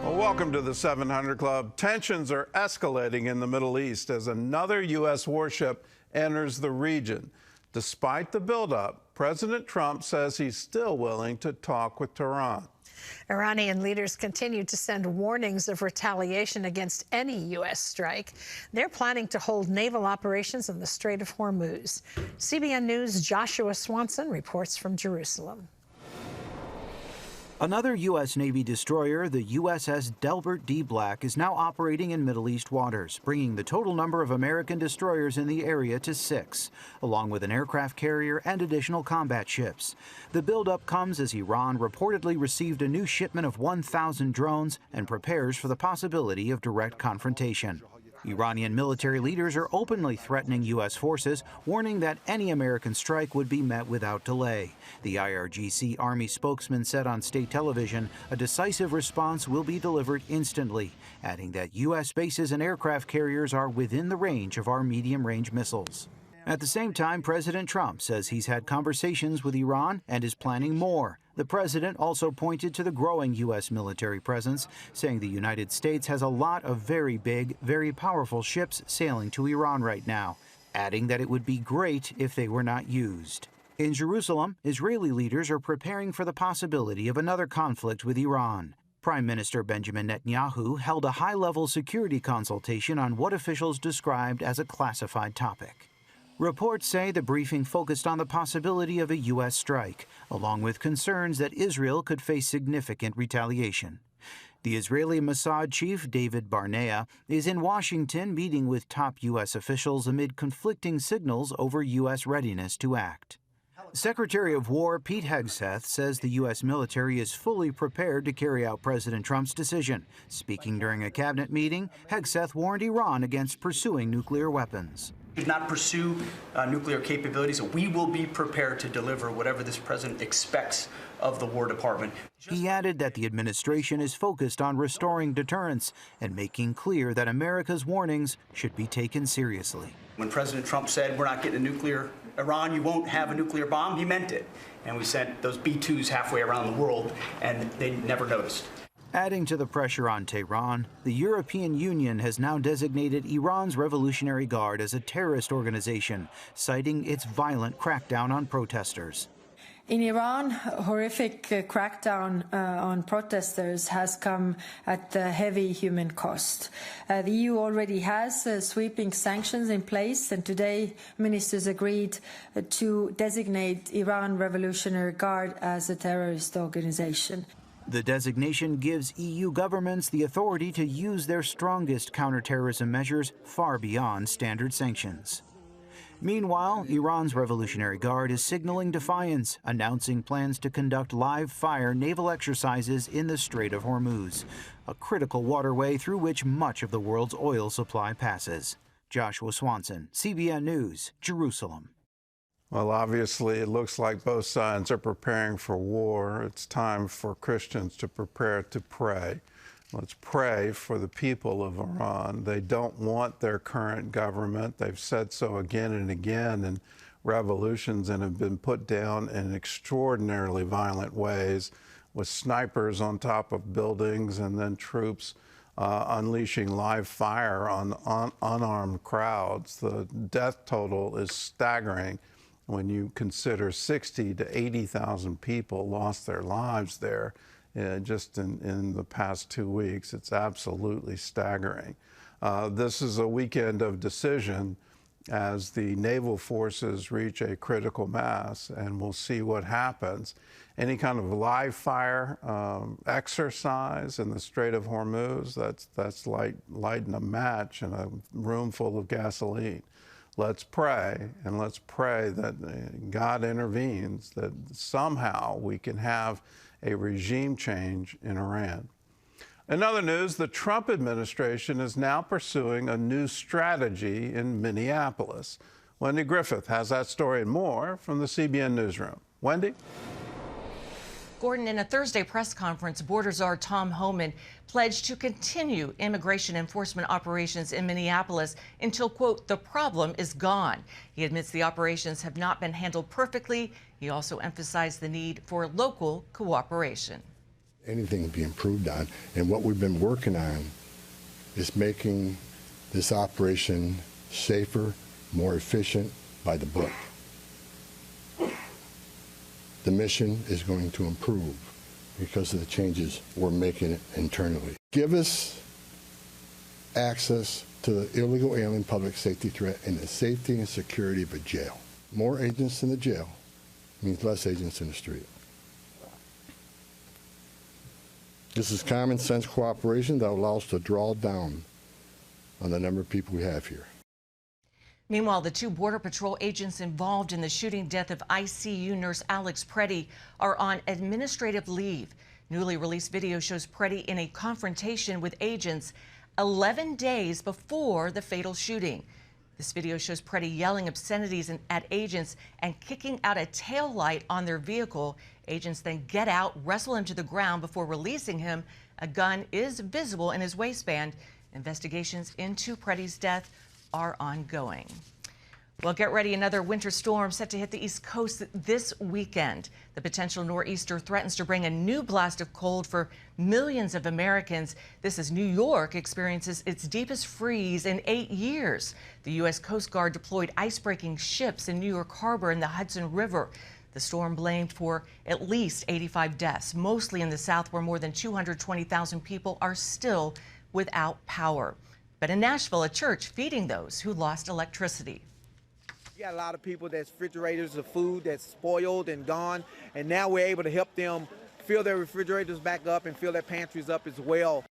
Well, welcome to the 700 Club. Tensions are escalating in the Middle East as another U.S. warship enters the region. Despite the buildup, President Trump says he's still willing to talk with Tehran. Iranian leaders continue to send warnings of retaliation against any U.S. strike. They're planning to hold naval operations in the Strait of Hormuz. CBN News' Joshua Swanson reports from Jerusalem. Another U.S. Navy destroyer, the USS Delbert D. Black, is now operating in Middle East waters, bringing the total number of American destroyers in the area to 6, along with an aircraft carrier and additional combat ships. The buildup comes as Iran reportedly received a new shipment of 1,000 drones and prepares for the possibility of direct confrontation. Iranian military leaders are openly threatening U.S. forces, warning that any American strike would be met without delay. The IRGC Army spokesman said on state television a decisive response will be delivered instantly, adding that U.S. bases and aircraft carriers are within the range of our medium-range missiles. At the same time, President Trump says he's had conversations with Iran and is planning more. The president also pointed to the growing U.S. military presence, saying the United States has a lot of very big, very powerful ships sailing to Iran right now, adding that it would be great if they were not used. In Jerusalem, Israeli leaders are preparing for the possibility of another conflict with Iran. Prime Minister Benjamin Netanyahu held a high-level security consultation on what officials described as a classified topic. Reports say the briefing focused on the possibility of a U.S. strike, along with concerns that Israel could face significant retaliation. The Israeli Mossad chief, David Barnea, is in Washington meeting with top U.S. officials amid conflicting signals over U.S. readiness to act. Secretary of War Pete Hegseth says the U.S. military is fully prepared to carry out President Trump's decision. Speaking during a cabinet meeting, Hegseth warned Iran against pursuing nuclear weapons. Do not pursue nuclear capabilities. We will be prepared to deliver whatever this president expects of the War Department. He added that the administration is focused on restoring deterrence and making clear that America's warnings should be taken seriously. When President Trump said we're not getting a nuclear Iran, you won't have a nuclear bomb, he meant it. And we sent those B-2s halfway around the world, and they never noticed. Adding to the pressure on Tehran, the European Union has now designated Iran's Revolutionary Guard as a terrorist organization, citing its violent crackdown on protesters. In Iran, horrific crackdown on protesters has come at a heavy human cost. The EU already has sweeping sanctions in place, and today ministers agreed to designate Iran Revolutionary Guard as a terrorist organization. The designation gives EU governments the authority to use their strongest counterterrorism measures far beyond standard sanctions. Meanwhile, Iran's Revolutionary Guard is signaling defiance, announcing plans to conduct live-fire naval exercises in the Strait of Hormuz, a critical waterway through which much of the world's oil supply passes. Joshua Swanson, CBN News, Jerusalem. Well, obviously, it looks like both sides are preparing for war. It's time for Christians to prepare to pray. Let's pray for the people of Iran. They don't want their current government. They've said so again and again in revolutions and have been put down in extraordinarily violent ways with snipers on top of buildings and then troops unleashing live fire on unarmed crowds. The death total is staggering when you consider 60 to 80,000 people lost their lives there just in the past 2 weeks. It's absolutely staggering. This is a weekend of decision as the naval forces reach a critical mass, and we'll see what happens. Any kind of live fire exercise in the Strait of Hormuz, that's like lighting a match in a room full of gasoline. Let's pray, and let's pray that God intervenes, that somehow we can have a regime change in Iran. In other news, the Trump administration is now pursuing a new strategy in Minneapolis. Wendy Griffith has that story and more from the CBN Newsroom. Wendy? Gordon, in a Thursday press conference, Border Czar Tom Homan pledged to continue immigration enforcement operations in Minneapolis until, quote, the problem is gone. He admits the operations have not been handled perfectly. He also emphasized the need for local cooperation. Anything can be improved on, and what we've been working on is making this operation safer, more efficient, by the book. The mission is going to improve because of the changes we're making internally. Give us access to the illegal alien public safety threat and the safety and security of a jail. More agents in the jail means less agents in the street. This is common sense cooperation that allows us to draw down on the number of people we have here. Meanwhile, the 2 Border Patrol agents involved in the shooting death of ICU nurse Alex Preddy are on administrative leave. Newly released video shows Preddy in a confrontation with agents 11 days before the fatal shooting. This video shows Preddy yelling obscenities at agents and kicking out a tail light on their vehicle. Agents then get out, wrestle him to the ground before releasing him. A gun is visible in his waistband. Investigations into Preddy's death are ongoing. Well, get ready. Another winter storm set to hit the East Coast this weekend. The potential nor'easter threatens to bring a new blast of cold for millions of Americans. This as New York experiences its deepest freeze in 8 years. The U.S. Coast Guard deployed ice-breaking ships in New York Harbor and the Hudson River. The storm blamed for at least 85 deaths, mostly in the South, where more than 220,000 people are still without power. But in Nashville, a church feeding those who lost electricity. We got a lot of people that's refrigerators of food that's spoiled and gone, and now we're able to help them fill their refrigerators back up and fill their pantries up as well.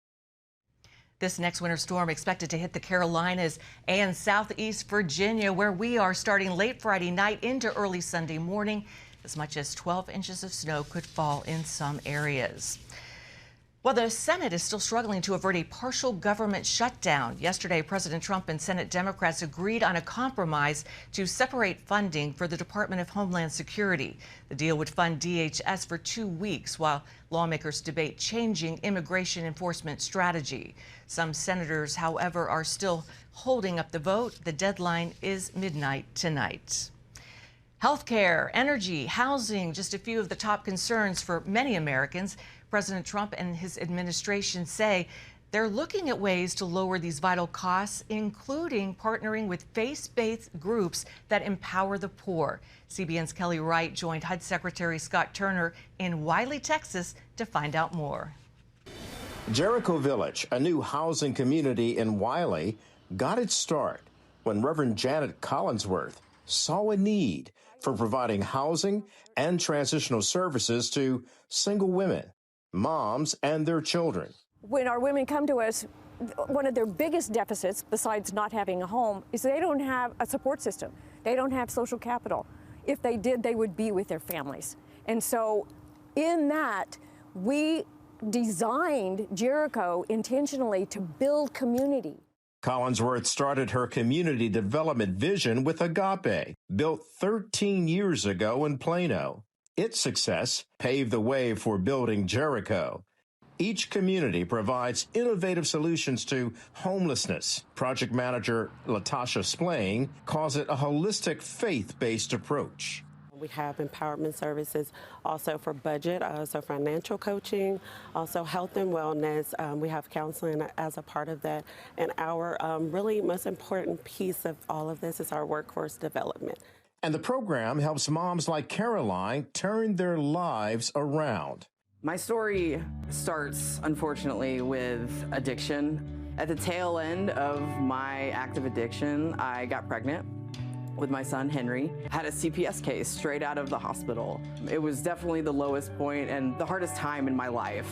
This next winter storm expected to hit the Carolinas and southeast Virginia, where we are starting late Friday night into early Sunday morning. As much as 12 inches of snow could fall in some areas. Well, the Senate is still struggling to avert a partial government shutdown. Yesterday, President Trump and Senate Democrats agreed on a compromise to separate funding for the Department of Homeland Security. The deal would fund DHS for 2 weeks while lawmakers debate changing immigration enforcement strategy. Some senators, however, are still holding up the vote. The deadline is midnight tonight. Healthcare, energy, housing, just a few of the top concerns for many Americans. President Trump and his administration say they're looking at ways to lower these vital costs, including partnering with faith-based groups that empower the poor. CBN's Kelly Wright joined HUD Secretary Scott Turner in Wiley, Texas, to find out more. Jericho Village, a new housing community in Wiley, got its start when Reverend Janet Collinsworth saw a need for providing housing and transitional services to single women, moms, and their children. When our women come to us, one of their biggest deficits, besides not having a home, is they don't have a support system. They don't have social capital. If they did, they would be with their families. And so in that, we designed Jericho intentionally to build community. Collinsworth started her community development vision with Agape, built 13 years ago in Plano. Its success paved the way for building Jericho. Each community provides innovative solutions to homelessness. Project manager Latasha Splain calls it a holistic, faith-based approach. We have empowerment services also for budget, also financial coaching, also health and wellness. We have counseling as a part of that. And our really most important piece of all of this is our workforce development. And the program helps moms like Caroline turn their lives around. My story starts, unfortunately, with addiction. At the tail end of my active addiction, I got pregnant with my son, Henry. Had a CPS case straight out of the hospital. It was definitely the lowest point and the hardest time in my life.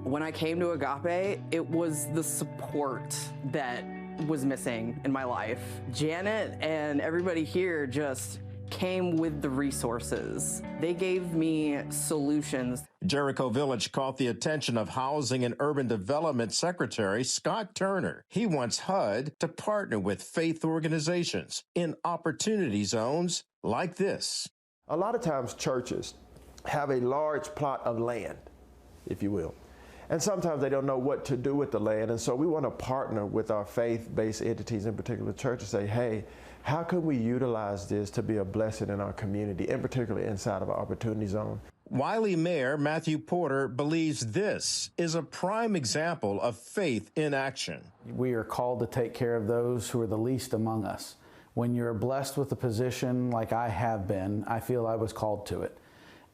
When I came to Agape, it was the support that was missing in my life. Janet and everybody here just came with the resources. They gave me solutions. Jericho Village caught the attention of Housing and Urban Development Secretary Scott Turner. He wants HUD to partner with faith organizations in opportunity zones like this. A lot of times churches have a large plot of land, if you will. And sometimes they don't know what to do with the land. And so we want to partner with our faith-based entities, in particular churches, say, hey, how can we utilize this to be a blessing in our community, and particularly inside of our opportunity zone? Wiley Mayor Matthew Porter believes this is a prime example of faith in action. We are called to take care of those who are the least among us. When you're blessed with a position like I have been, I feel I was called to it.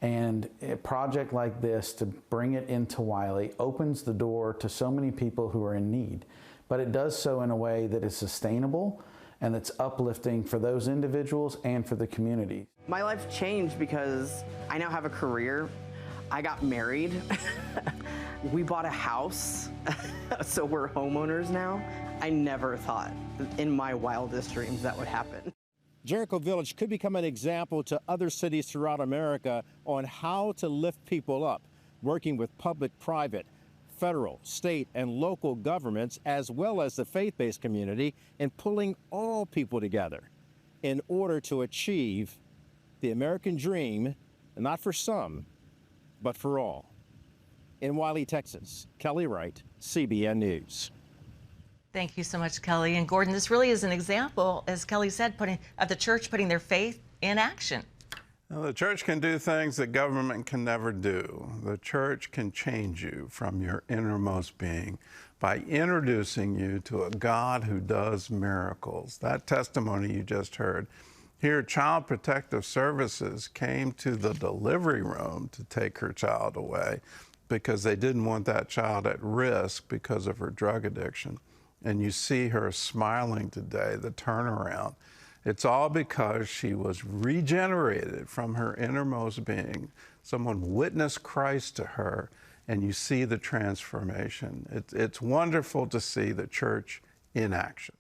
And a project like this, to bring it into Wiley, opens the door to so many people who are in need. But it does so in a way that is sustainable and that's uplifting for those individuals and for the community. My life changed because I now have a career. I got married. We bought a house, so we're homeowners now. I never thought in my wildest dreams that would happen. Jericho Village could become an example to other cities throughout America on how to lift people up, working with public, private, federal, state, and local governments, as well as the faith-based community, and pulling all people together in order to achieve the American dream, not for some, but for all. In Wiley, Texas, Kelly Wright, CBN News. Thank you so much, Kelly. And Gordon, this really is an example, as Kelly said, of the church putting their faith in action. Now, the church can do things that government can never do. The church can change you from your innermost being by introducing you to a God who does miracles. That testimony you just heard. Here, Child Protective Services came to the delivery room to take her child away because they didn't want that child at risk because of her drug addiction. And you see her smiling today, the turnaround. It's all because she was regenerated from her innermost being. Someone witnessed Christ to her, and you see the transformation. It's wonderful to see the church in action.